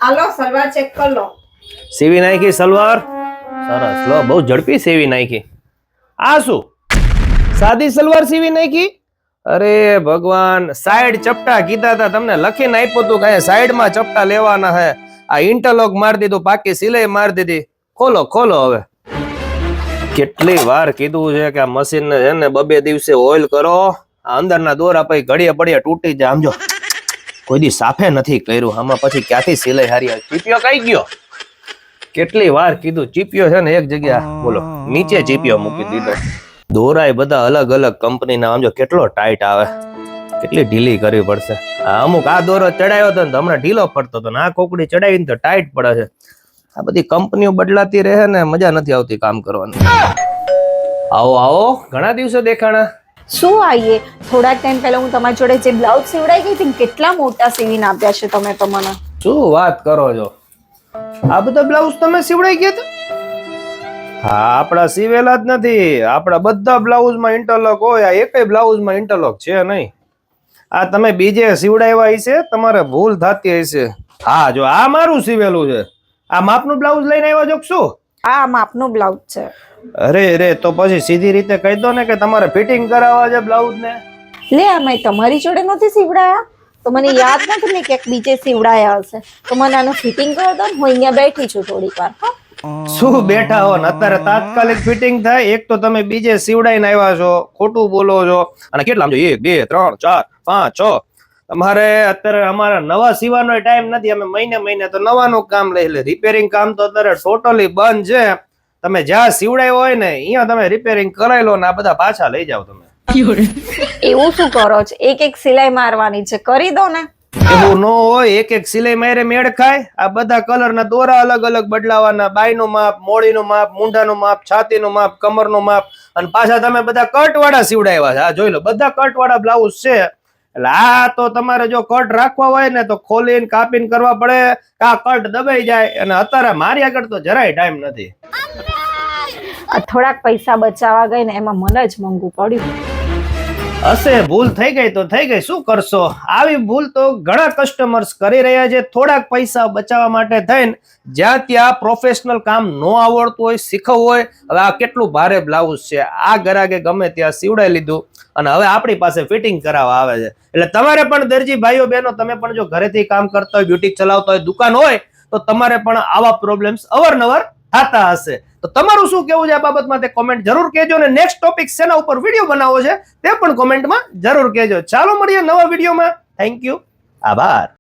હાલો salwar check કર લો. સીવી નાખી સલવાર. સરસ લો, બહુ ઝડપી સીવી નાખી. આ શું સાદી સલવાર સીવી નાખી? અરે ભગવાન, સાઈડ ચપટા કીધા હતા તમને, લખીને આપ્યું હતું કે સાઈડમાં ચપટા લેવાના હે. આ ઇન્ટરલોક મારી દીધું, પાકી સિલાઈ મારી દીધી. ખોલો ખોલો હવે. કેટલી વાર કીધું છે કે આ મશીન ને છે ને 2 દિવસે ઓઇલ કરો. આ અંદરના દોરા પછી ઘડીએ પડીએ તૂટી જાય. સમજો કોઈ દી સાફે નથી કર્યું, આમાં પછી ક્યાંથી સિલાઈ હારી આવે? ચીપિયો કઈ ગયો? કેટલી વાર કીધું, ચીપિયો છે ને એક જગ્યા બોલો નીચે ચીપિયો મૂકી દીધો. દોરાય બધા અલગ અલગ કંપનીના. સમજો કેટલો ટાઈટ આવે, કેટલી ઢીલી કરવી પડશે. અમુક આ દોરો ચડાયો હતો ને હમણાં ઢીલો પડતો હતો ને આ કોકડી ચડાવીને તો ટાઈટ પડે છે. આ બધી કંપનીઓ બદલાતી રહે ને મજા નથી આવતી કામ કરવાની. આવો આવો, ઘણા દિવસે દેખાણા. શું આવીએ? થોડાક ટાઈમ પહેલા હું તમારી જોડે જે બ્લાઉઝ સીવડાઈ ગઈ હતી કેટલા મોટા સીવીને આપ્યા છે તમે તો મને. શું વાત કરો છો? આ બધા બ્લાઉઝ તમે સીવડાઈ ગયા હતા? હા, આપડા સીવેલા જ નથી. આપડા બધા બ્લાઉઝમાં ઇન્ટરલોક હોય, આ એકય બ્લાઉઝમાં ઇન્ટરલોક છે નહીં. આ તમે બીજે સીવડાવ્યા હશે, તમારે ભૂલ થતી હશે. હા, જો આ મારું સીવેલું છે. આ માપનું બ્લાઉઝ લઈને આવ્યા છો શું? આ માપનું બ્લાઉઝ છે. અરે તો પછી સીધી રીતે કહી દો ને કે તમારે ફિટિંગ કરાવવા છે બ્લાઉઝ ને. લે આ તમારી જોડે નથી સીવડાયા તો મને યાદ નથી ને ક્યાંક બીજે સીવડાયા હશે તો મને આનું ફિટિંગ કરો દો. હું અહીંયા બેઠી છું થોડીક વાર. શું બેઠા હો ને? અત્યારે તાત્કાલિક ફિટિંગ થાય. એક તો તમે બીજે સીવડાઈને આવ્યા છો, ખોટું બોલો છો. અને કેટલા સમજો 1 2 3 4 5 6. તમારે અત્યારે અમારા નવા સીવાનો ટાઈમ નથી. અમે મહિને તો નવાનું કામ લઈ લે. રિપેરિંગ કામ તો અત્યારે ટોટલી બંધ છે. તમે જ્યાં સીવડાયો હોય ને અહીંયા તમે રિપેરિંગ કરાવી લો ને આ બધા પાછા લઈ જાઓ તમે. એવું શું કરો છો? એક સિલાઈ મારવાની છે, કરી દો ને. એવું ન હોય, એક સિલાઈ મારે મેળ ખાય. આ બધા કલરના દોરા અલગ અલગ બદલાવાના. બાયનું માપ, મોડીનું માપ, મૂંઢાનું માપ, છાતીનું માપ, કમરનું માપ. અને પાછા તમે બધા કટ વાળા સીવડાવ્યા છે. આ જોઈ લો, બધા કટ વાળા બ્લાઉઝ છે. એટલે આ તો તમારે જો કટ રાખવા હોય ને તો ખોલીને કાપીને કરવા પડે. કા કટ દબાઈ જાય. અને અત્યારે મારી આગળ તો જરાય ટાઈમ નથી. થોડાક પૈસા બચાવવા ગઈ ને એમાં મને જ મોંઘું પડ્યું. હશે, ભૂલ થઈ ગઈ તો થઈ ગઈ, શું કરશો? આવી ભૂલ તો ઘણા કસ્ટમર્સ કરી રહ્યા છે. થોડાક પૈસા બચાવવા માટે થઈને જ્યાં ત્યાં પ્રોફેશનલ કામ ન આવડતું હોય, શીખવું હોય. હવે આ કેટલું ભારે બ્લાઉઝ છે, આ ગ્રાહકે ગમે ત્યાં સીવડાવી લીધું અને હવે આપણી પાસે ફિટિંગ કરાવવા આવે છે. એટલે તમારે પણ દરજી ભાઈઓ બહેનો, તમે પણ જો ઘરેથી કામ કરતા હોય, બ્યુટીક ચલાવતા હોય, દુકાન હોય તો તમારે પણ આવા પ્રોબ્લેમ્સ અવારનવાર થતા હશે. તો તમારું શું કેવું છે આ બાબતમાં તે કોમેન્ટ જરૂર કહેજો. અને નેક્સ્ટ ટોપિક શેના ઉપર વિડીયો બનાવવો છે તે પણ કોમેન્ટમાં જરૂર કહેજો. ચાલો મળીએ નવા વિડીયોમાં. થેન્ક યુ, આભાર.